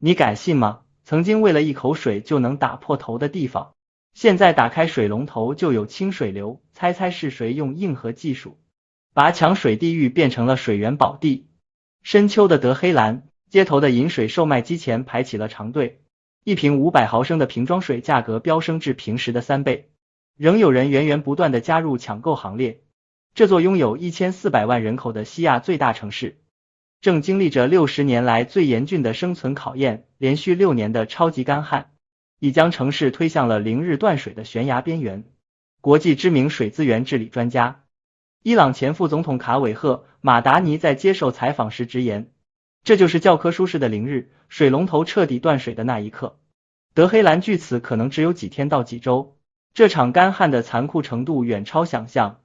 你敢信吗？曾经为了一口水就能打破头的地方，现在打开水龙头就有清水流，猜猜是谁用硬核技术把抢水地狱变成了水源宝地？深秋的德黑兰，街头的饮水售卖机前排起了长队，一瓶500毫升的瓶装水价格飙升至平时的3倍，仍有人源源不断地加入抢购行列。这座拥有1400万人口的西亚最大城市，正经历着60年来最严峻的生存考验，连续6年的超级干旱，已将城市推向了0日断水的悬崖边缘。国际知名水资源治理专家伊朗前副总统卡韦赫·马达尼在接受采访时直言，这就是教科书式的0日，水龙头彻底断水的那一刻。德黑兰距此可能只有几天到几周，这场干旱的残酷程度远超想象。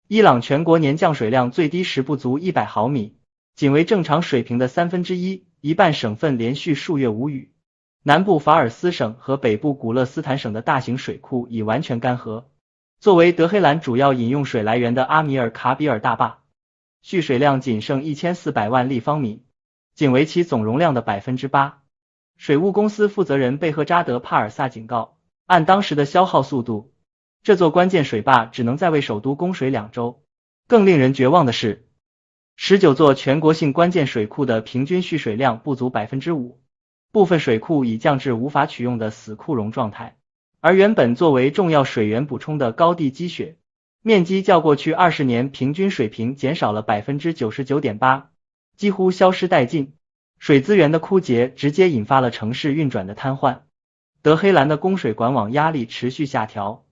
伊朗全国年降水量最低时不足100毫米，仅为正常水平的1/3，一半省份连续数月无雨。南部法尔斯省和北部古勒斯坦省的大型水库已完全干涸。作为德黑兰主要饮用水来源的阿米尔卡比尔大坝，蓄水量仅剩1400万立方米，仅为其总容量的 8%。水务公司负责人贝赫扎德·帕尔萨警告，按当时的消耗速度，这座关键水坝只能再为首都供水2周。更令人绝望的是，19座全国性关键水库的平均蓄水量不足 5%， 部分水库已降至无法取用的死库容状态，而原本作为重要水源补充的高地积雪，面积较过去20年平均水平减少了 99.8%， 几乎消失殆尽。水资源的枯竭直接引发了城市运转的瘫痪，德黑兰的供水管网压力持续下调，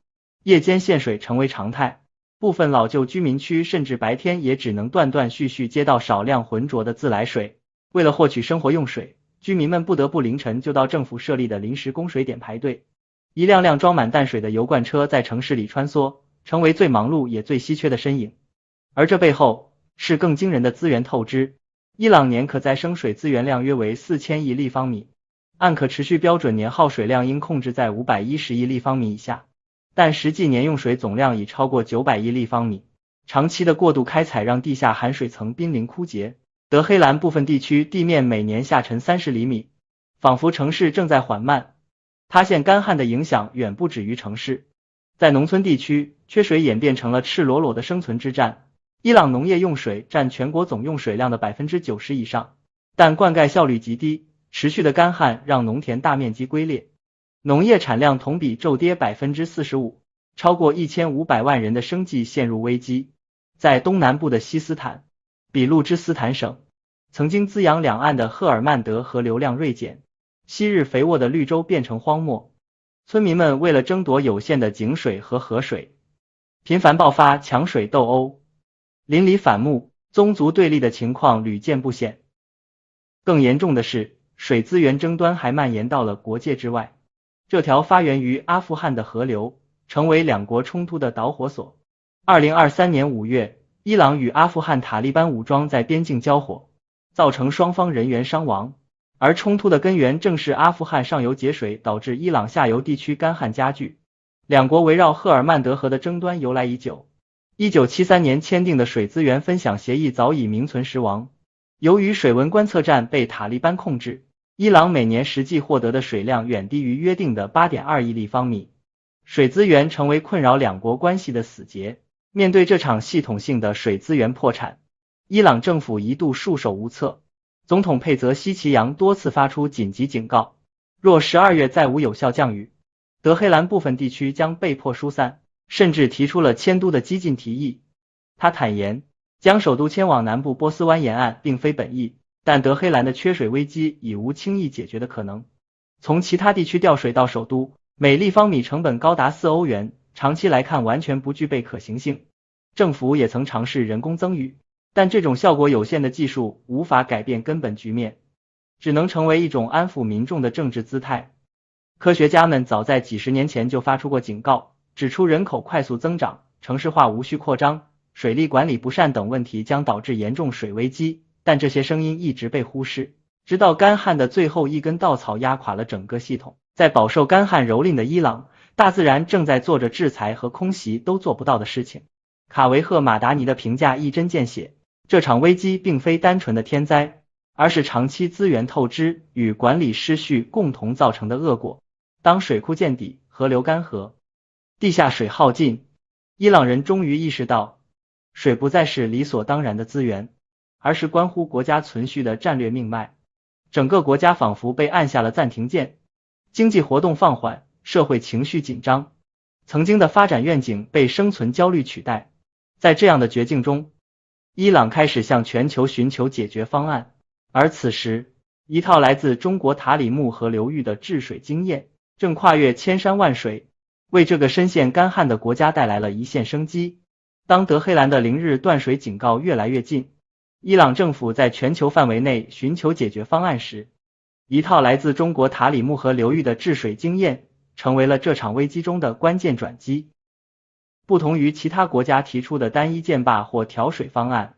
夜间限水成为常态，部分老旧居民区甚至白天也只能断断续续接到少量浑浊的自来水。为了获取生活用水，居民们不得不凌晨就到政府设立的临时供水点排队，一辆辆装满淡水的油罐车在城市里穿梭，成为最忙碌也最稀缺的身影。而这背后是更惊人的资源透支。伊朗年可再生水资源量约为4000亿立方米，按可持续标准年耗水量应控制在510亿立方米以下，但实际年用水总量已超过900亿立方米。长期的过度开采让地下含水层濒临枯竭，德黑兰部分地区地面每年下沉30厘米，仿佛城市正在缓慢塌陷。干旱的影响远不止于城市，在农村地区，缺水演变成了赤裸裸的生存之战。伊朗农业用水占全国总用水量的 90% 以上，但灌溉效率极低，持续的干旱让农田大面积龟裂，农业产量同比骤跌 45%， 超过1500万人的生计陷入危机。在东南部的西斯坦比路支斯坦省，曾经滋养两岸的赫尔曼德河流量锐减，昔日肥沃的绿洲变成荒漠，村民们为了争夺有限的井水和河水，频繁爆发抢水斗殴，邻里反目、宗族对立的情况屡见不鲜。更严重的是，水资源争端还蔓延到了国界之外。这条发源于阿富汗的河流，成为两国冲突的导火索。2023年5月，伊朗与阿富汗塔利班武装在边境交火，造成双方人员伤亡。而冲突的根源正是阿富汗上游节水导致伊朗下游地区干旱加剧。两国围绕赫尔曼德河的争端由来已久。1973年签订的水资源分享协议早已名存实亡。由于水文观测站被塔利班控制，伊朗每年实际获得的水量远低于约定的 8.2 亿立方米，水资源成为困扰两国关系的死结。面对这场系统性的水资源破产，伊朗政府一度束手无策。总统佩泽希奇扬多次发出紧急警告，若12月再无有效降雨，德黑兰部分地区将被迫疏散，甚至提出了迁都的激进提议。他坦言，将首都迁往南部波斯湾沿岸并非本意，但德黑兰的缺水危机已无轻易解决的可能。从其他地区调水到首都，每立方米成本高达4欧元，长期来看完全不具备可行性。政府也曾尝试人工增雨，但这种效果有限的技术无法改变根本局面，只能成为一种安抚民众的政治姿态。科学家们早在几十年前就发出过警告，指出人口快速增长、城市化无序扩张、水利管理不善等问题将导致严重水危机，但这些声音一直被忽视，直到干旱的最后一根稻草压垮了整个系统。在饱受干旱蹂躏的伊朗，大自然正在做着制裁和空袭都做不到的事情。卡维赫·马达尼的评价一针见血，这场危机并非单纯的天灾，而是长期资源透支与管理失序共同造成的恶果。当水库见底，河流干涸，地下水耗尽，伊朗人终于意识到，水不再是理所当然的资源，而是关乎国家存续的战略命脉。整个国家仿佛被按下了暂停键，经济活动放缓，社会情绪紧张，曾经的发展愿景被生存焦虑取代。在这样的绝境中，伊朗开始向全球寻求解决方案，而此时，一套来自中国塔里木河流域的治水经验正跨越千山万水，为这个深陷干旱的国家带来了一线生机。当德黑兰的0日断水警告越来越近，伊朗政府在全球范围内寻求解决方案时，一套来自中国塔里木河流域的治水经验成为了这场危机中的关键转机。不同于其他国家提出的单一建坝或调水方案，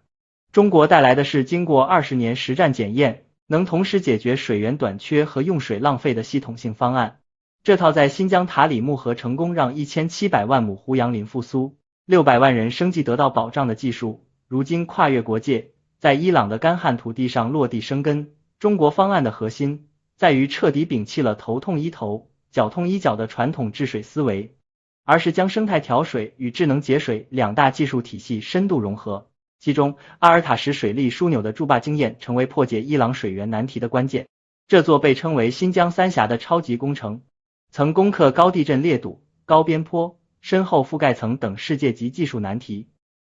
中国带来的是经过20年实战检验，能同时解决水源短缺和用水浪费的系统性方案。这套在新疆塔里木河成功让1700万亩胡杨林复苏，600万人生计得到保障的技术，如今跨越国界，在伊朗的干旱土地上落地生根。中国方案的核心在于彻底摒弃了头痛医头、脚痛医脚的传统治水思维，而是将生态调水与智能节水两大技术体系深度融合。其中，阿尔塔什水利枢纽的筑坝经验成为破解伊朗水源难题的关键。这座被称为新疆三峡的超级工程，曾攻克高地震裂堵、高边坡、深厚覆盖层等世界级技术难题，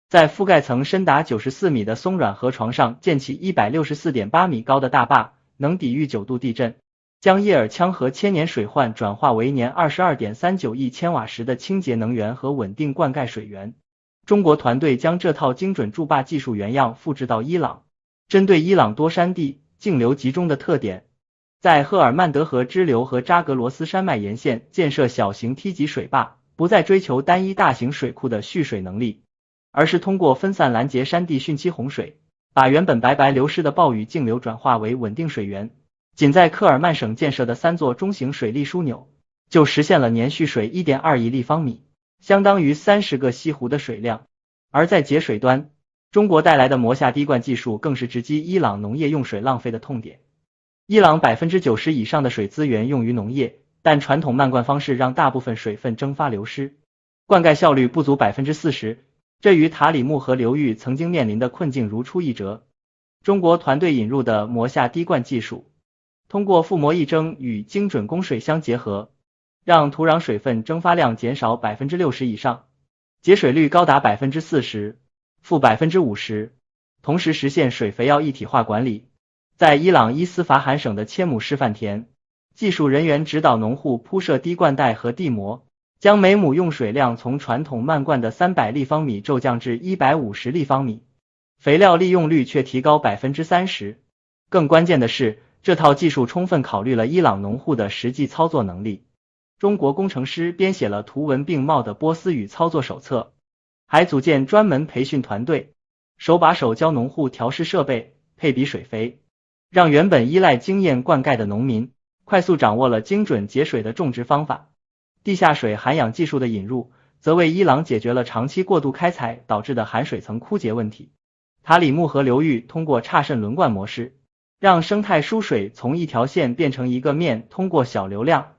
在覆盖层深达94米的松软河床上建起164.8米高的大坝，能抵御9度地震，将叶尔羌河千年水患转化为年22.39亿千瓦时的清洁能源和稳定灌溉水源。中国团队将这套精准筑坝技术原样复制到伊朗，针对伊朗多山地、径流集中的特点，在赫尔曼德河支流和扎格罗斯山脉沿线建设小型梯级水坝，不再追求单一大型水库的蓄水能力，而是通过分散拦截山地汛期洪水，把原本白白流失的暴雨径流转化为稳定水源。仅在克尔曼省建设的3座中型水利枢纽，就实现了年蓄水 1.2 亿立方米，相当于30个西湖的水量。而在节水端，中国带来的摩下滴灌技术更是直击伊朗农业用水浪费的痛点。伊朗 90% 以上的水资源用于农业，但传统漫灌方式让大部分水分蒸发流失，灌溉效率不足 40%， 这与塔里木河流域曾经面临的困境如出一辙。中国团队引入的摩下滴灌技术，通过覆膜一蒸与精准供水相结合，让土壤水分蒸发量减少 60% 以上，节水率高达 40%， 负 50%， 同时实现水肥料一体化管理。在伊朗伊斯法罕省的切姆示范田，技术人员指导农户铺设滴灌带和地膜，将每亩用水量从传统漫灌的300立方米骤降至150立方米，肥料利用率却提高 30%。 更关键的是，这套技术充分考虑了伊朗农户的实际操作能力。中国工程师编写了图文并茂的波斯语操作手册，还组建专门培训团队，手把手教农户调试设备、配比水肥，让原本依赖经验灌溉的农民快速掌握了精准节水的种植方法。地下水涵养技术的引入，则为伊朗解决了长期过度开采导致的含水层枯竭问题。塔里木河流域通过岔渗轮灌模式，让生态输水从一条线变成一个面，通过小流量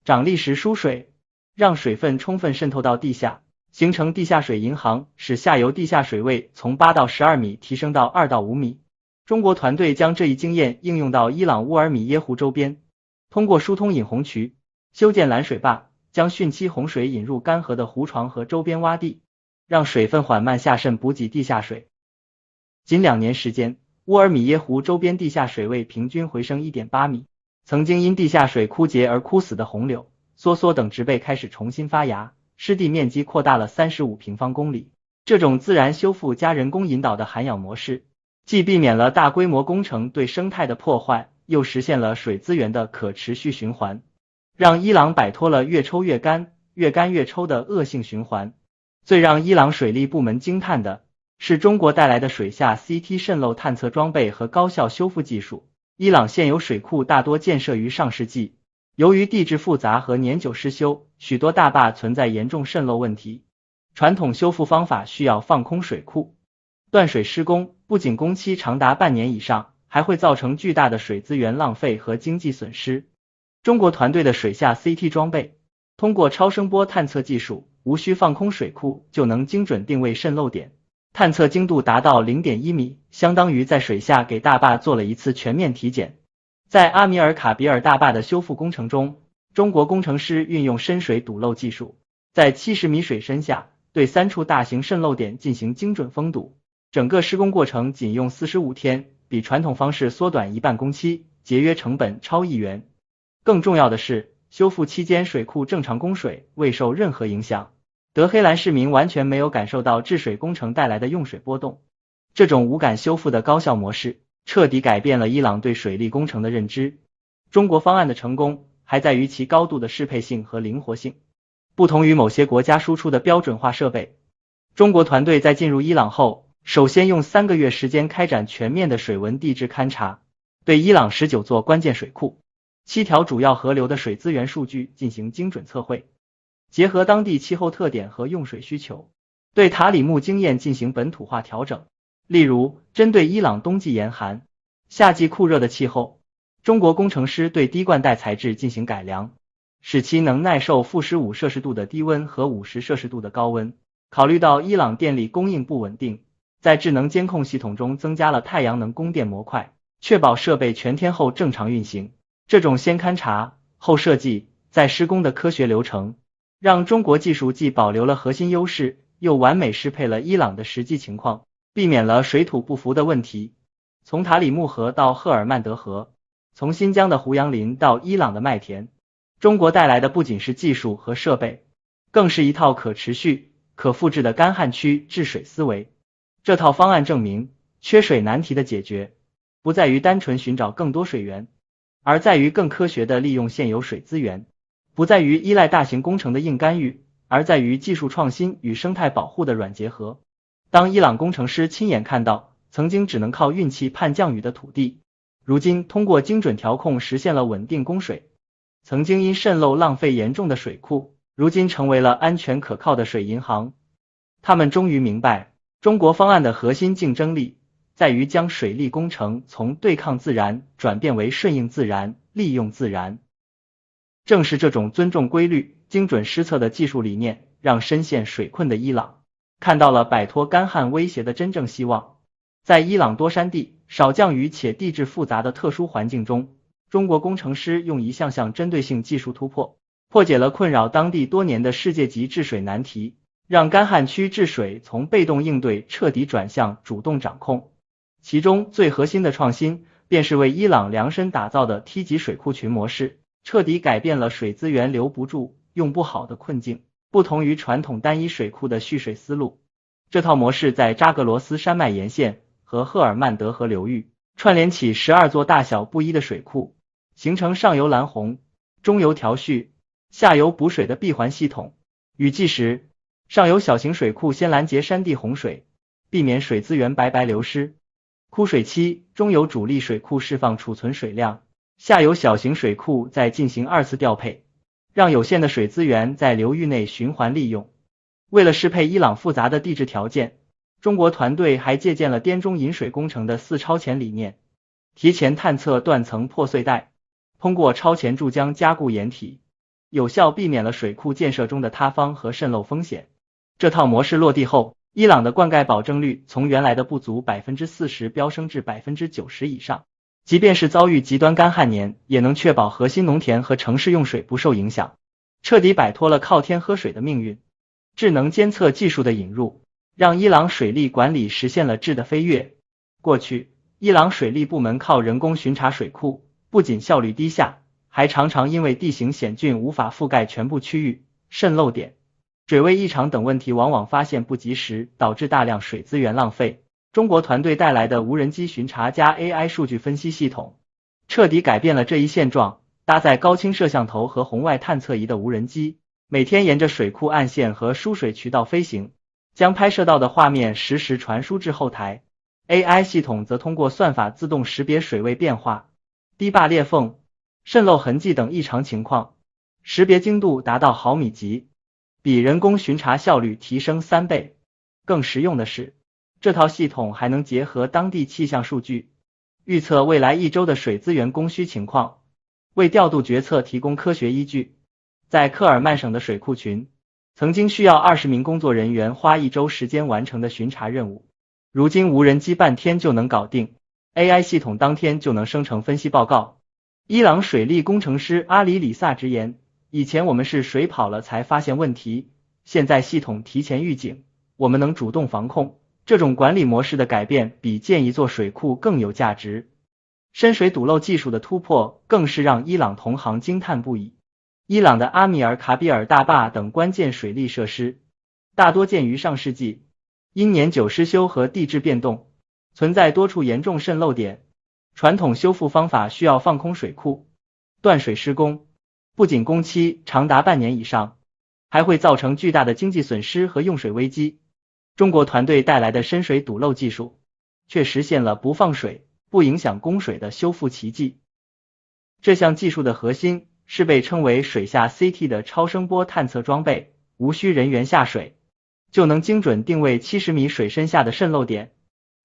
涨砾石输水，让水分充分渗透到地下，形成地下水银行，使下游地下水位从8到12米提升到2到5米。中国团队将这一经验应用到伊朗乌尔米耶湖周边，通过疏通引洪渠，修建拦水坝，将汛期洪水引入干涸的湖床和周边洼地，让水分缓慢下渗，补给地下水。仅2年时间，乌尔米耶湖周边地下水位平均回升 1.8 米。曾经因地下水枯竭而枯死的红柳、梭梭等植被开始重新发芽，湿地面积扩大了35平方公里。这种自然修复加人工引导的涵养模式，既避免了大规模工程对生态的破坏，又实现了水资源的可持续循环，让伊朗摆脱了越抽越干、越干越抽的恶性循环。最让伊朗水利部门惊叹的是中国带来的水下 CT 渗漏探测装备和高效修复技术。伊朗现有水库大多建设于上世纪，由于地质复杂和年久失修，许多大坝存在严重渗漏问题。传统修复方法需要放空水库，断水施工，不仅工期长达半年以上，还会造成巨大的水资源浪费和经济损失。中国团队的水下 CT 装备，通过超声波探测技术，无需放空水库就能精准定位渗漏点，探测精度达到 0.1 米，相当于在水下给大坝做了一次全面体检。在阿米尔卡比尔大坝的修复工程中，中国工程师运用深水堵漏技术，在70米水深下对3处大型渗漏点进行精准封堵，整个施工过程仅用45天，比传统方式缩短1半工期，节约成本超1亿元。更重要的是，修复期间水库正常供水，未受任何影响，德黑兰市民完全没有感受到治水工程带来的用水波动。这种无感修复的高效模式，彻底改变了伊朗对水利工程的认知。中国方案的成功还在于其高度的适配性和灵活性。不同于某些国家输出的标准化设备，中国团队在进入伊朗后，首先用3个月时间开展全面的水文地质勘察，对伊朗19座关键水库、7条主要河流的水资源数据进行精准测绘，结合当地气候特点和用水需求，对塔里木经验进行本土化调整。例如，针对伊朗冬季严寒、夏季酷热的气候，中国工程师对滴灌带材质进行改良，使其能耐受-15摄氏度的低温和50摄氏度的高温。考虑到伊朗电力供应不稳定，在智能监控系统中增加了太阳能供电模块，确保设备全天候正常运行。这种先勘察后设计再施工的科学流程，让中国技术既保留了核心优势，又完美适配了伊朗的实际情况，避免了水土不服的问题。从塔里木河到赫尔曼德河，从新疆的胡杨林到伊朗的麦田，中国带来的不仅是技术和设备，更是一套可持续、可复制的干旱区治水思维。这套方案证明，缺水难题的解决，不在于单纯寻找更多水源，而在于更科学地利用现有水资源；不在于依赖大型工程的硬干预，而在于技术创新与生态保护的软结合。当伊朗工程师亲眼看到曾经只能靠运气盼降雨的土地，如今通过精准调控实现了稳定供水；曾经因渗漏浪费严重的水库，如今成为了安全可靠的水银行。他们终于明白，中国方案的核心竞争力在于将水利工程从对抗自然转变为顺应自然、利用自然。正是这种尊重规律、精准施策的技术理念，让深陷水困的伊朗看到了摆脱干旱威胁的真正希望。在伊朗多山地、少降雨且地质复杂的特殊环境中，中国工程师用一项项针对性技术突破，破解了困扰当地多年的世界级治水难题，让干旱区治水从被动应对彻底转向主动掌控。其中最核心的创新，便是为伊朗量身打造的梯级水库群模式，彻底改变了水资源留不住、用不好的困境。不同于传统单一水库的蓄水思路，这套模式在扎格罗斯山脉沿线和赫尔曼德河流域串联起12座大小不一的水库，形成上游拦洪、中游调蓄、下游补水的闭环系统。雨季时，上游小型水库先拦截山地洪水，避免水资源白白流失；枯水期，中游主力水库释放储存水量，下游小型水库再进行2次调配，让有限的水资源在流域内循环利用。为了适配伊朗复杂的地质条件，中国团队还借鉴了滇中引水工程的4超前理念，提前探测断层破碎带，通过超前注浆加固掩体，有效避免了水库建设中的塌方和渗漏风险。这套模式落地后，伊朗的灌溉保证率从原来的不足 40% 飙升至 90% 以上，即便是遭遇极端干旱年，也能确保核心农田和城市用水不受影响，彻底摆脱了靠天喝水的命运。智能监测技术的引入，让伊朗水利管理实现了质的飞跃。过去，伊朗水利部门靠人工巡查水库，不仅效率低下，还常常因为地形险峻无法覆盖全部区域、渗漏点、水位异常等问题往往发现不及时，导致大量水资源浪费。中国团队带来的无人机巡查加 AI 数据分析系统，彻底改变了这一现状。搭载高清摄像头和红外探测仪的无人机，每天沿着水库岸线和输水渠道飞行，将拍摄到的画面实时传输至后台。AI 系统则通过算法自动识别水位变化、堤坝裂缝、渗漏痕迹等异常情况，识别精度达到毫米级，比人工巡查效率提升3倍。更实用的是，这套系统还能结合当地气象数据，预测未来1周的水资源供需情况，为调度决策提供科学依据。在科尔曼省的水库群，曾经需要20名工作人员花1周时间完成的巡查任务，如今无人机半天就能搞定， AI 系统当天就能生成分析报告。伊朗水利工程师阿里里萨直言，以前我们是水跑了才发现问题，现在系统提前预警，我们能主动防控，这种管理模式的改变比建一座水库更有价值。深水堵漏技术的突破更是让伊朗同行惊叹不已。伊朗的阿米尔卡比尔大坝等关键水利设施，大多建于上世纪，因年久失修和地质变动，存在多处严重渗漏点。传统修复方法需要放空水库，断水施工，不仅工期长达半年以上，还会造成巨大的经济损失和用水危机。中国团队带来的深水堵漏技术，却实现了不放水、不影响供水的修复奇迹。这项技术的核心是被称为水下 CT 的超声波探测装备，无需人员下水，就能精准定位70米水深下的渗漏点，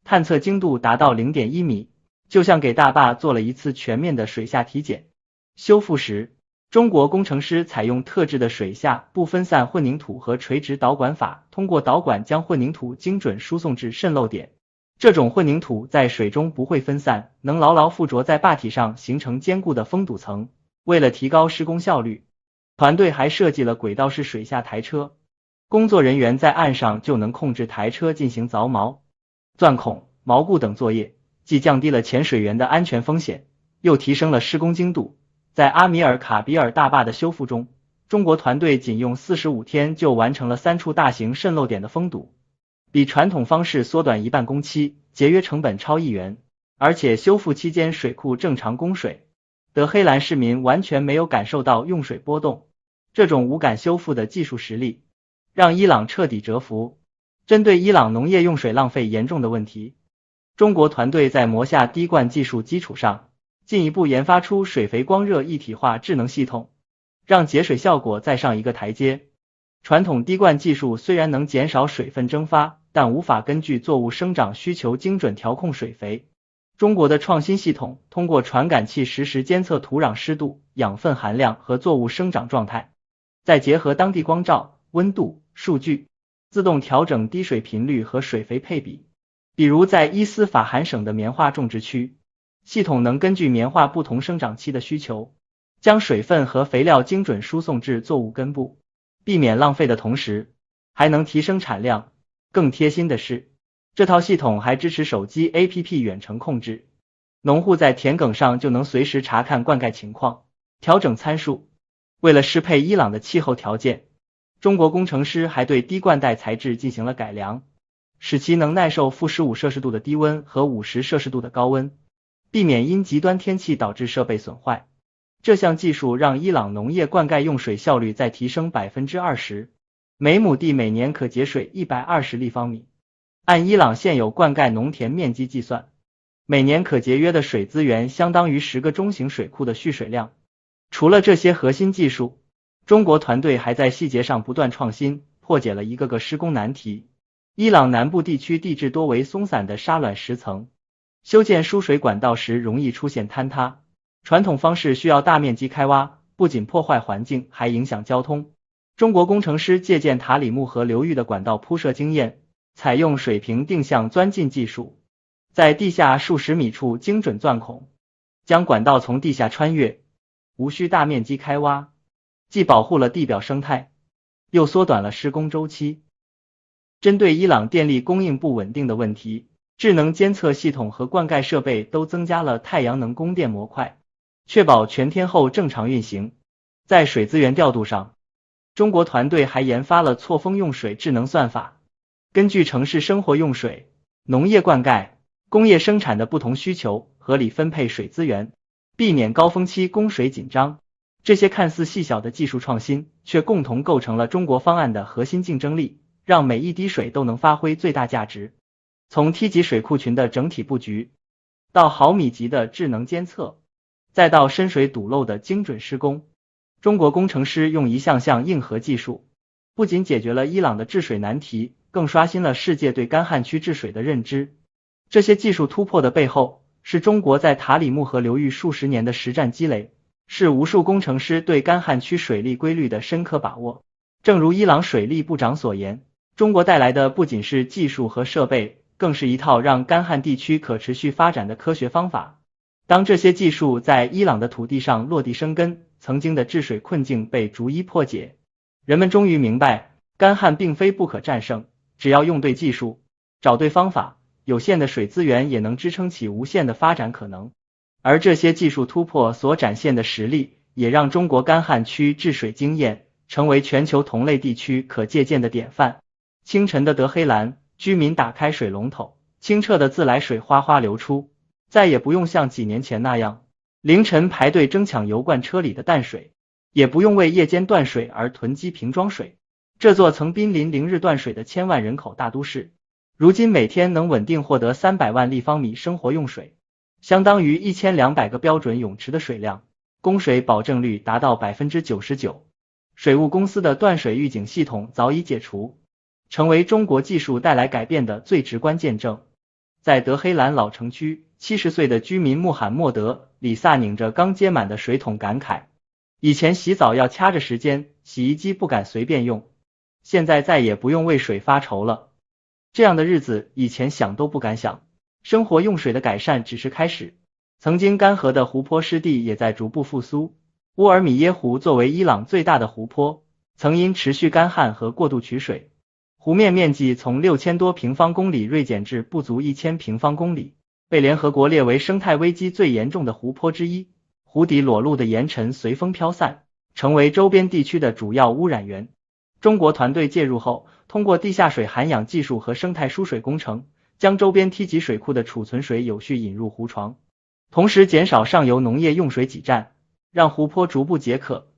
探测精度达到 0.1 米，就像给大坝做了一次全面的水下体检。修复时，中国工程师采用特制的水下不分散混凝土和垂直导管法，通过导管将混凝土精准输送至渗漏点。这种混凝土在水中不会分散，能牢牢附着在坝体上，形成坚固的封堵层。为了提高施工效率，团队还设计了轨道式水下台车，工作人员在岸上就能控制台车进行凿锚、钻孔、锚固等作业，既降低了潜水员的安全风险，又提升了施工精度。在阿米尔卡比尔大坝的修复中，中国团队仅用45天就完成了3处大型渗漏点的封堵，比传统方式缩短1半工期，节约成本超1亿元。而且修复期间水库正常供水，德黑兰市民完全没有感受到用水波动。这种无感修复的技术实力，让伊朗彻底折服。针对伊朗农业用水浪费严重的问题，中国团队在磨下滴灌技术基础上，进一步研发出水肥光热一体化智能系统，让节水效果再上一个台阶。传统滴灌技术虽然能减少水分蒸发，但无法根据作物生长需求精准调控水肥。中国的创新系统通过传感器实时监测土壤湿度、养分含量和作物生长状态，再结合当地光照、温度数据，自动调整滴水频率和水肥配比。比如在伊斯法罕省的棉花种植区，系统能根据棉花不同生长期的需求，将水分和肥料精准输送至作物根部，避免浪费的同时，还能提升产量。更贴心的是，这套系统还支持手机 APP 远程控制，农户在田埂上就能随时查看灌溉情况，调整参数。为了适配伊朗的气候条件，中国工程师还对滴灌带材质进行了改良，使其能耐受-15摄氏度的低温和50摄氏度的高温，避免因极端天气导致设备损坏。这项技术让伊朗农业灌溉用水效率再提升 20%， 每亩地每年可节水120立方米。按伊朗现有灌溉农田面积计算，每年可节约的水资源相当于10个中型水库的蓄水量。除了这些核心技术，中国团队还在细节上不断创新，破解了一个个施工难题。伊朗南部地区地质多为松散的沙卵石层，修建输水管道时容易出现坍塌，传统方式需要大面积开挖，不仅破坏环境，还影响交通。中国工程师借鉴塔里木河流域的管道铺设经验，采用水平定向钻进技术，在地下数十米处精准钻孔，将管道从地下穿越，无需大面积开挖，既保护了地表生态，又缩短了施工周期。针对伊朗电力供应不稳定的问题，智能监测系统和灌溉设备都增加了太阳能供电模块，确保全天候正常运行。在水资源调度上，中国团队还研发了错峰用水智能算法，根据城市生活用水、农业灌溉、工业生产的不同需求，合理分配水资源，避免高峰期供水紧张。这些看似细小的技术创新，却共同构成了中国方案的核心竞争力，让每一滴水都能发挥最大价值。从梯级水库群的整体布局，到毫米级的智能监测，再到深水堵漏的精准施工，中国工程师用一项项硬核技术，不仅解决了伊朗的治水难题，更刷新了世界对干旱区治水的认知。这些技术突破的背后，是中国在塔里木河流域数十年的实战积累，是无数工程师对干旱区水利规律的深刻把握。正如伊朗水利部长所言，中国带来的不仅是技术和设备，更是一套让干旱地区可持续发展的科学方法。当这些技术在伊朗的土地上落地生根，曾经的治水困境被逐一破解，人们终于明白，干旱并非不可战胜，只要用对技术，找对方法，有限的水资源也能支撑起无限的发展可能。而这些技术突破所展现的实力，也让中国干旱区治水经验成为全球同类地区可借鉴的典范。清晨的德黑兰，居民打开水龙头，清澈的自来水哗哗流出，再也不用像几年前那样，凌晨排队争抢油罐车里的淡水，也不用为夜间断水而囤积瓶装水。这座曾濒临0日断水的千万人口大都市，如今每天能稳定获得300万立方米生活用水，相当于1200个标准泳池的水量，供水保证率达到 99%。 水务公司的断水预警系统早已解除，成为中国技术带来改变的最直观见证。在德黑兰老城区，70岁的居民穆罕默德·里萨拧着刚接满的水桶感慨，以前洗澡要掐着时间，洗衣机不敢随便用，现在再也不用为水发愁了。这样的日子以前想都不敢想，生活用水的改善只是开始。曾经干涸的湖泊湿地也在逐步复苏。乌尔米耶湖作为伊朗最大的湖泊，曾因持续干旱和过度取水，湖面面积从6000多平方公里锐减至不足1000平方公里，被联合国列为生态危机最严重的湖泊之一。湖底裸露的盐尘随风飘散，成为周边地区的主要污染源。中国团队介入后，通过地下水涵养技术和生态输水工程，将周边梯级水库的储存水有序引入湖床，同时减少上游农业用水挤占，让湖泊逐步解渴。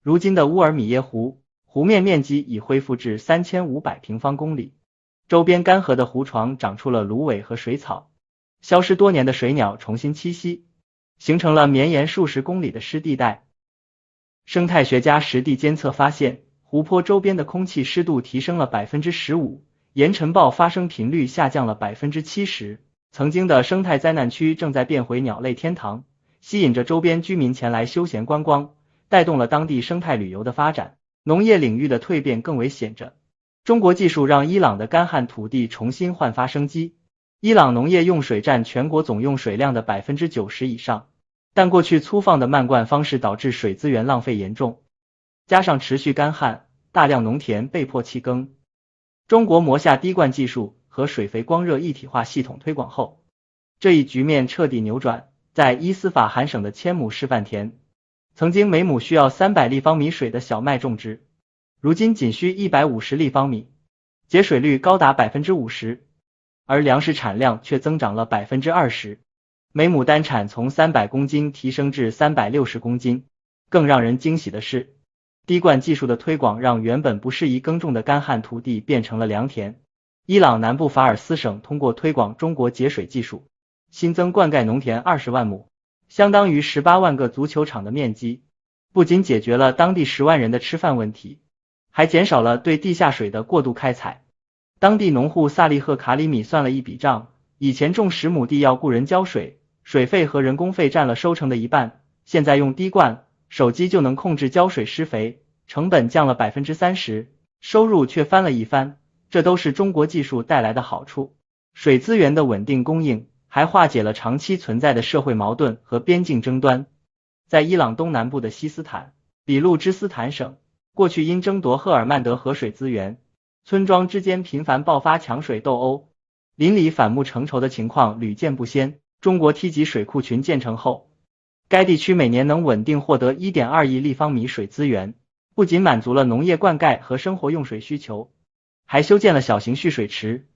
如今的乌尔米耶湖，湖面面积已恢复至3500平方公里，周边干涸的湖床长出了芦苇和水草，消失多年的水鸟重新栖息，形成了绵延数十公里的湿地带。生态学家实地监测发现，湖泊周边的空气湿度提升了 15%， 盐尘暴发生频率下降了 70%， 曾经的生态灾难区正在变回鸟类天堂，吸引着周边居民前来休闲观光，带动了当地生态旅游的发展，农业领域的蜕变更为显著。中国技术让伊朗的干旱土地重新焕发生机，伊朗农业用水占全国总用水量的 90% 以上，但过去粗放的漫灌方式导致水资源浪费严重，加上持续干旱，大量农田被迫弃耕。中国磨下滴灌技术和水肥光热一体化系统推广后，这一局面彻底扭转。在伊斯法罕省的千亩示范田，曾经每亩需要300立方米水的小麦种植，如今仅需150立方米，节水率高达 50%， 而粮食产量却增长了 20%， 每亩单产从300公斤提升至360公斤。更让人惊喜的是，滴灌技术的推广让原本不适宜耕种的干旱土地变成了良田。伊朗南部法尔斯省通过推广中国节水技术，新增灌溉农田20万亩，相当于18万个足球场的面积，不仅解决了当地10万人的吃饭问题，还减少了对地下水的过度开采。当地农户萨利赫卡里米算了一笔账，以前种10亩地要雇人浇水，水费和人工费占了收成的一半，现在用滴灌，手机就能控制浇水施肥，成本降了 30%， 收入却翻了一番。这都是中国技术带来的好处。水资源的稳定供应还化解了长期存在的社会矛盾和边境争端。在伊朗东南部的西斯坦、比路支斯坦省，过去因争夺赫尔曼德河水资源，村庄之间频繁爆发抢水斗殴，邻里反目成仇的情况屡见不鲜。中国梯级水库群建成后，该地区每年能稳定获得 1.2 亿立方米水资源，不仅满足了农业灌溉和生活用水需求，还修建了小型蓄水池，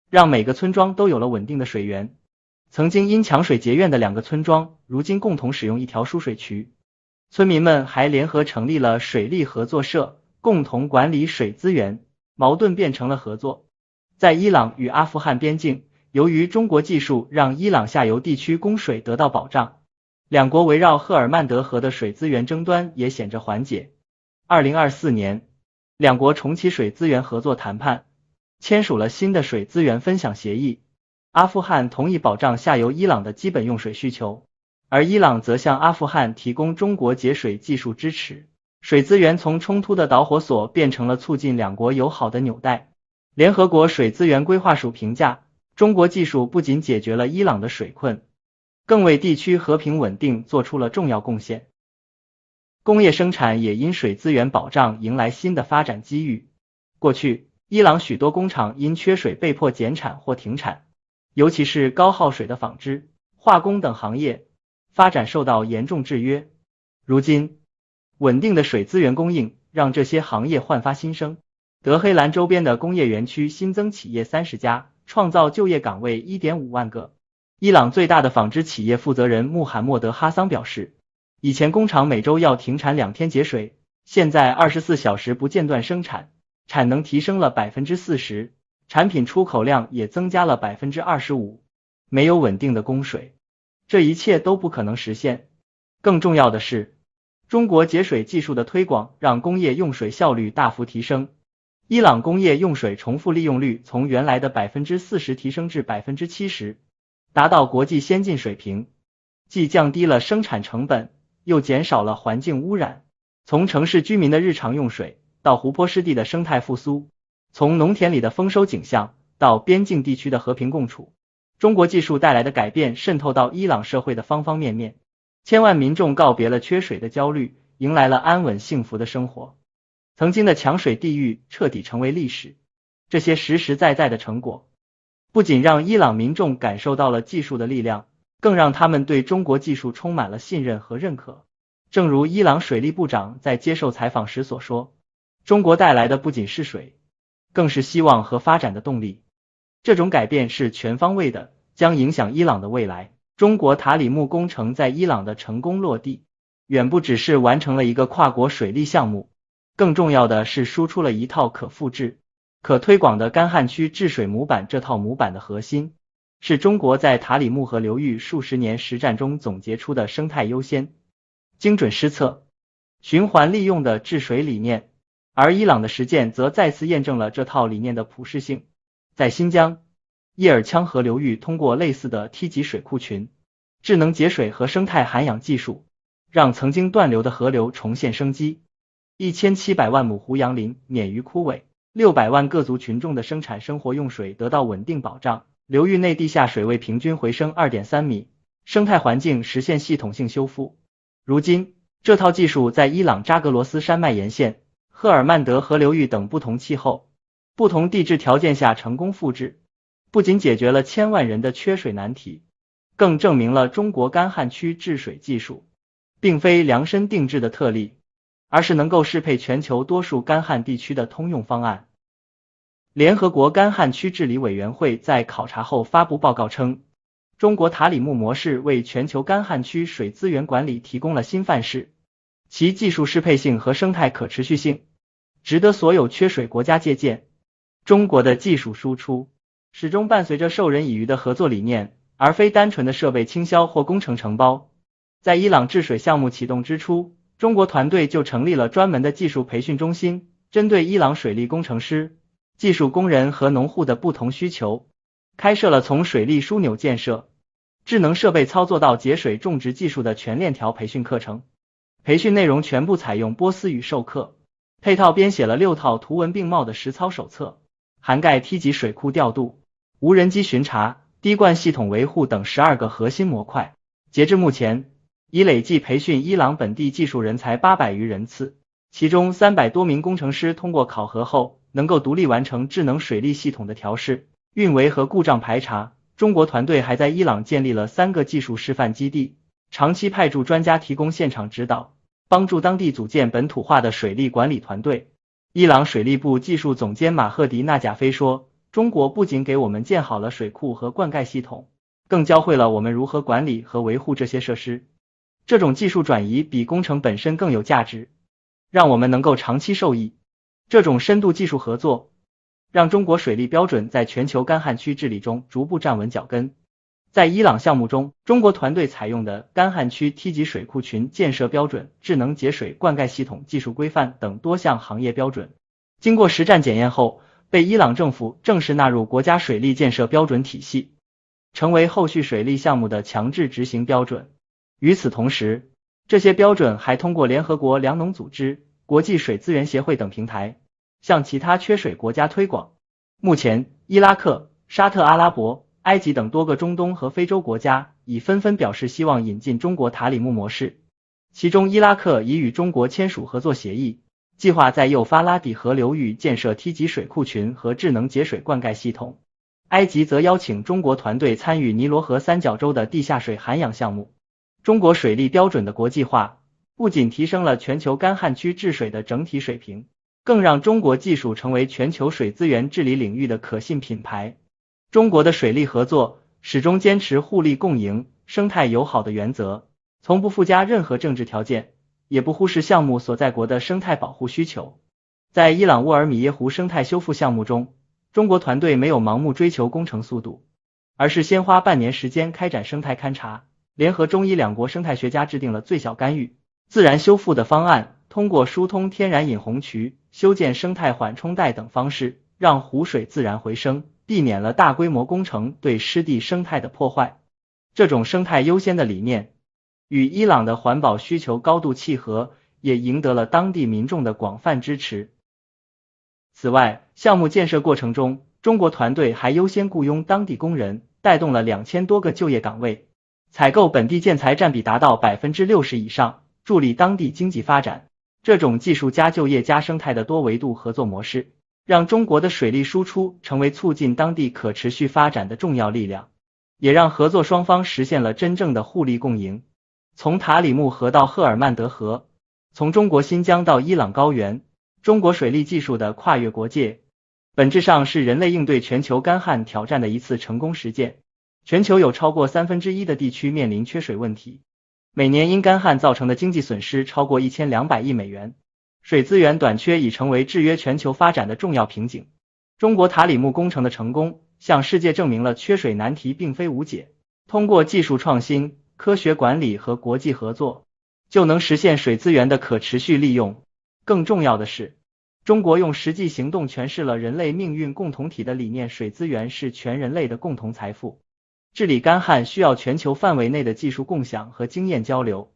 让每个村庄都有了稳定的水源。曾经因抢水结怨的2个村庄，如今共同使用一条输水渠。村民们还联合成立了水利合作社，共同管理水资源，矛盾变成了合作。在伊朗与阿富汗边境，由于中国技术让伊朗下游地区供水得到保障，两国围绕赫尔曼德河的水资源争端也显着缓解。2024年，两国重启水资源合作谈判，签署了新的水资源分享协议。阿富汗同意保障下游伊朗的基本用水需求，而伊朗则向阿富汗提供中国节水技术支持。水资源从冲突的导火索变成了促进两国友好的纽带。联合国水资源规划署评价，中国技术不仅解决了伊朗的水困，更为地区和平稳定做出了重要贡献。工业生产也因水资源保障迎来新的发展机遇。过去，伊朗许多工厂因缺水被迫减产或停产，尤其是高耗水的纺织、化工等行业，发展受到严重制约。如今，稳定的水资源供应让这些行业焕发新生。德黑兰周边的工业园区新增企业30家，创造就业岗位 1.5 万个。伊朗最大的纺织企业负责人穆罕默德·哈桑表示，以前工厂每周要停产2天节水，现在24小时不间断生产，产能提升了 40%， 产品出口量也增加了 25%。 没有稳定的供水，这一切都不可能实现。更重要的是，中国节水技术的推广让工业用水效率大幅提升。伊朗工业用水重复利用率从原来的 40% 提升至 70%， 达到国际先进水平，既降低了生产成本，又减少了环境污染。从城市居民的日常用水，到湖泊湿地的生态复苏，从农田里的丰收景象，到边境地区的和平共处，中国技术带来的改变渗透到伊朗社会的方方面面。千万民众告别了缺水的焦虑，迎来了安稳幸福的生活。曾经的抢水地狱彻底成为历史。这些实实在在的成果，不仅让伊朗民众感受到了技术的力量，更让他们对中国技术充满了信任和认可。正如伊朗水利部长在接受采访时所说，中国带来的不仅是水，更是希望和发展的动力。这种改变是全方位的，将影响伊朗的未来。中国塔里木工程在伊朗的成功落地，远不只是完成了一个跨国水利项目，更重要的是输出了一套可复制、可推广的干旱区治水模板。这套模板的核心是中国在塔里木河流域数十年实战中总结出的生态优先、精准施策、循环利用的治水理念，而伊朗的实践则再次验证了这套理念的普适性。在新疆叶尔羌河流域，通过类似的梯级水库群、智能节水和生态涵养技术，让曾经断流的河流重现生机。1700万亩胡杨林免于枯萎，600万个族群众的生产生活用水得到稳定保障，流域内地下水位平均回升 2.3 米，生态环境实现系统性修复。如今，这套技术在伊朗扎格罗斯山脉沿线、赫尔曼德河流域等不同气候、不同地质条件下成功复制，不仅解决了千万人的缺水难题，更证明了中国干旱区治水技术并非量身定制的特例，而是能够适配全球多数干旱地区的通用方案。联合国干旱区治理委员会在考察后发布报告称，中国塔里木模式为全球干旱区水资源管理提供了新范式，其技术适配性和生态可持续性值得所有缺水国家借鉴。中国的技术输出始终伴随着授人以渔的合作理念，而非单纯的设备倾销或工程承包。在伊朗治水项目启动之初，中国团队就成立了专门的技术培训中心，针对伊朗水利工程师、技术工人和农户的不同需求，开设了从水利枢纽建设、智能设备操作到节水种植技术的全链条培训课程。培训内容全部采用波斯语授课，配套编写了6套图文并茂的实操手册，涵盖梯级水库调度、无人机巡查、滴灌系统维护等12个核心模块。截至目前，已累计培训伊朗本地技术人才800余人次，其中300多名工程师通过考核后，能够独立完成智能水利系统的调试、运维和故障排查。中国团队还在伊朗建立了3个技术示范基地，长期派驻专家提供现场指导，帮助当地组建本土化的水利管理团队。伊朗水利部技术总监马赫迪纳贾菲说，中国不仅给我们建好了水库和灌溉系统，更教会了我们如何管理和维护这些设施。这种技术转移比工程本身更有价值，让我们能够长期受益。这种深度技术合作，让中国水利标准在全球干旱区治理中逐步站稳脚跟。在伊朗项目中，中国团队采用的干旱区梯级水库群建设标准、智能节水灌溉系统技术规范等多项行业标准，经过实战检验后，被伊朗政府正式纳入国家水利建设标准体系。成为后续水利项目的强制执行标准。与此同时，这些标准还通过联合国粮农组织、国际水资源协会等平台，向其他缺水国家推广。目前，伊拉克、沙特阿拉伯、埃及等多个中东和非洲国家已纷纷表示希望引进中国塔里木模式，其中伊拉克已与中国签署合作协议，计划在幼发拉底河流域建设梯级水库群和智能节水灌溉系统。埃及则邀请中国团队参与尼罗河三角洲的地下水涵养项目。中国水利标准的国际化，不仅提升了全球干旱区治水的整体水平，更让中国技术成为全球水资源治理领域的可信品牌。中国的水利合作始终坚持互利共赢、生态友好的原则，从不附加任何政治条件，也不忽视项目所在国的生态保护需求。在伊朗沃尔米耶湖生态修复项目中，中国团队没有盲目追求工程速度，而是先花半年时间开展生态勘察，联合中伊两国生态学家制定了最小干预、自然修复的方案，通过疏通天然引洪渠、修建生态缓冲带等方式，让湖水自然回升，避免了大规模工程对湿地生态的破坏。这种生态优先的理念，与伊朗的环保需求高度契合，也赢得了当地民众的广泛支持。此外，项目建设过程中，中国团队还优先雇佣当地工人，带动了2000多个就业岗位，采购本地建材占比达到 60% 以上，助力当地经济发展。这种技术加就业加生态的多维度合作模式，让中国的水利输出成为促进当地可持续发展的重要力量，也让合作双方实现了真正的互利共赢。从塔里木河到赫尔曼德河，从中国新疆到伊朗高原，中国水利技术的跨越国界，本质上是人类应对全球干旱挑战的一次成功实践。全球有超过1/3的地区面临缺水问题，每年因干旱造成的经济损失超过1200亿美元，水资源短缺已成为制约全球发展的重要瓶颈。中国塔里木工程的成功，向世界证明了缺水难题并非无解，通过技术创新、科学管理和国际合作，就能实现水资源的可持续利用。更重要的是，中国用实际行动诠释了人类命运共同体的理念，水资源是全人类的共同财富。治理干旱需要全球范围内的技术共享和经验交流。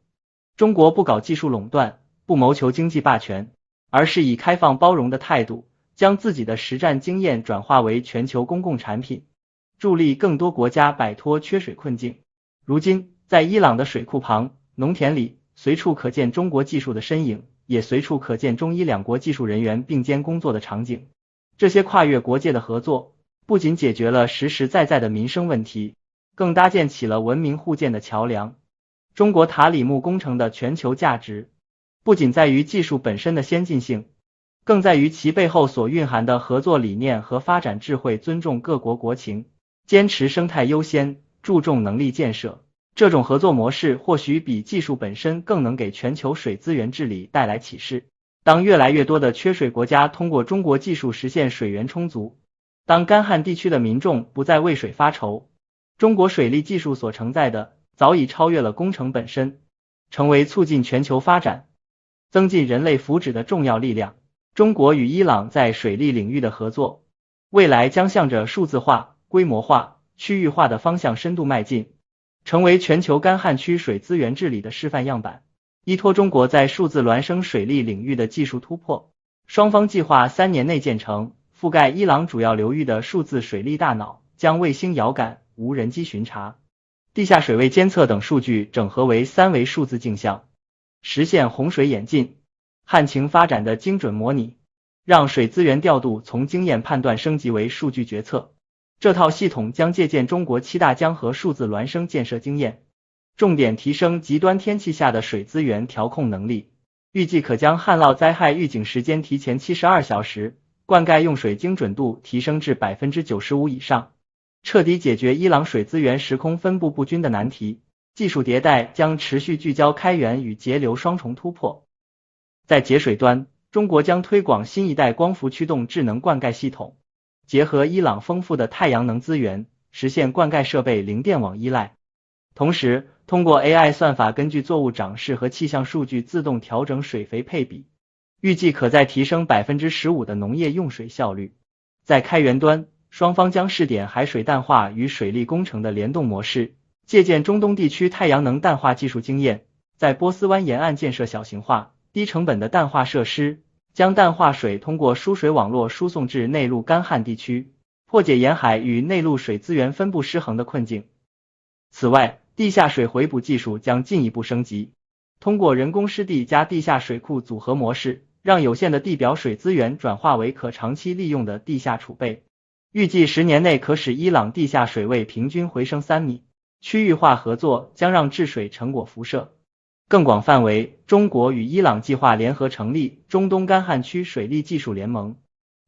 中国不搞技术垄断，不谋求经济霸权，而是以开放包容的态度，将自己的实战经验转化为全球公共产品，助力更多国家摆脱缺水困境。如今，在伊朗的水库旁、农田里，随处可见中国技术的身影，也随处可见中伊两国技术人员并肩工作的场景。这些跨越国界的合作，不仅解决了实实在在的民生问题，更搭建起了文明互鉴的桥梁。中国塔里木工程的全球价值，不仅在于技术本身的先进性，更在于其背后所蕴含的合作理念和发展智慧，尊重各国国情，坚持生态优先，注重能力建设。这种合作模式或许比技术本身更能给全球水资源治理带来启示。当越来越多的缺水国家通过中国技术实现水源充足，当干旱地区的民众不再为水发愁，中国水利技术所承载的早已超越了工程本身，成为促进全球发展、增进人类福祉的重要力量。中国与伊朗在水利领域的合作，未来将向着数字化、规模化、区域化的方向深度迈进，成为全球干旱区水资源治理的示范样板。依托中国在数字孪生水利领域的技术突破，双方计划3年内建成覆盖伊朗主要流域的数字水利大脑，将卫星遥感、无人机巡查、地下水位监测等数据整合为3维数字镜像，实现洪水演进、旱情发展的精准模拟，让水资源调度从经验判断升级为数据决策。这套系统将借鉴中国7大江河数字孪生建设经验，重点提升极端天气下的水资源调控能力，预计可将旱涝灾害预警时间提前72小时，灌溉用水精准度提升至 95% 以上，彻底解决伊朗水资源时空分布不均的难题。技术迭代将持续聚焦开源与节流双重突破。在节水端，中国将推广新一代光伏驱动智能灌溉系统，结合伊朗丰富的太阳能资源，实现灌溉设备零电网依赖。同时，通过 AI 算法根据作物长势和气象数据自动调整水肥配比，预计可再提升 15% 的农业用水效率。在开源端，双方将试点海水淡化与水利工程的联动模式，借鉴中东地区太阳能淡化技术经验，在波斯湾沿岸建设小型化、低成本的淡化设施，将淡化水通过输水网络输送至内陆干旱地区，破解沿海与内陆水资源分布失衡的困境。此外，地下水回补技术将进一步升级，通过人工湿地加地下水库组合模式，让有限的地表水资源转化为可长期利用的地下储备。预计10年内可使伊朗地下水位平均回升3米。区域化合作将让治水成果辐射更广范围。中国与伊朗计划联合成立中东干旱区水利技术联盟，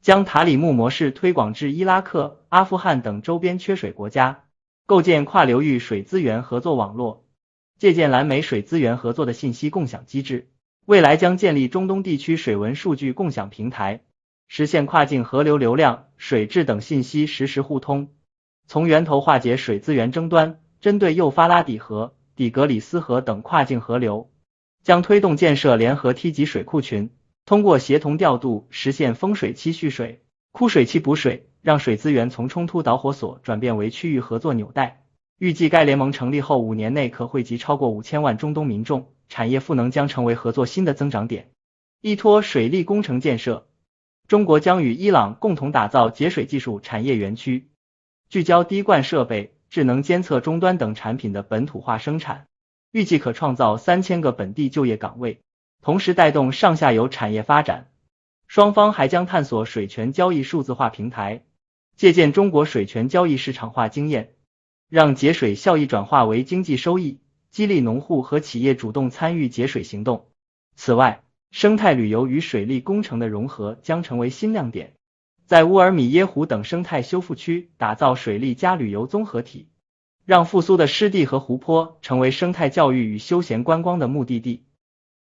将塔里木模式推广至伊拉克、阿富汗等周边缺水国家，构建跨流域水资源合作网络，借鉴蓝莓水资源合作的信息共享机制。未来将建立中东地区水文数据共享平台，实现跨境河流流量、水质等信息实时互通，从源头化解水资源争端。针对幼发拉底河、底格里斯河等跨境河流，将推动建设联合梯级水库群，通过协同调度实现丰水期蓄水、枯水期补水，让水资源从冲突导火索转变为区域合作纽带。预计该联盟成立后5年内可汇集超过5000万中东民众，产业赋能将成为合作新的增长点。依托水利工程建设，中国将与伊朗共同打造节水技术产业园区，聚焦滴灌设备、智能监测终端等产品的本土化生产，预计可创造3000个本地就业岗位，同时带动上下游产业发展。双方还将探索水权交易数字化平台，借鉴中国水权交易市场化经验，让节水效益转化为经济收益，激励农户和企业主动参与节水行动。此外，生态旅游与水利工程的融合将成为新亮点，在乌尔米耶湖等生态修复区打造水利加旅游综合体，让复苏的湿地和湖泊成为生态教育与休闲观光的目的地，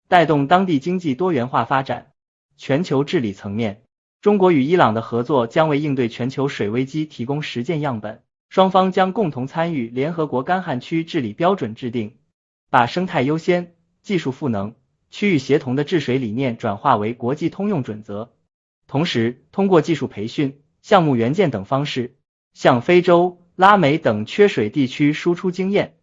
带动当地经济多元化发展。全球治理层面，中国与伊朗的合作将为应对全球水危机提供实践样本，双方将共同参与联合国干旱区治理标准制定，把生态优先、技术赋能、区域协同的治水理念转化为国际通用准则。同时，通过技术培训、项目援建等方式，向非洲、拉美等缺水地区输出经验。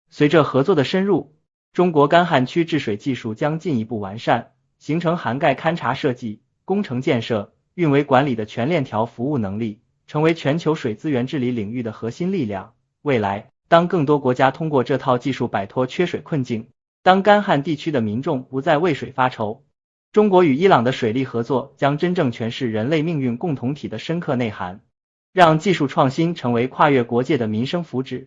随着合作的深入，中国干旱区治水技术将进一步完善，形成涵盖勘察设计、工程建设、运维管理的全链条服务能力，成为全球水资源治理领域的核心力量。未来，当更多国家通过这套技术摆脱缺水困境，当干旱地区的民众不再为水发愁，中国与伊朗的水利合作将真正诠释人类命运共同体的深刻内涵，让技术创新成为跨越国界的民生福祉。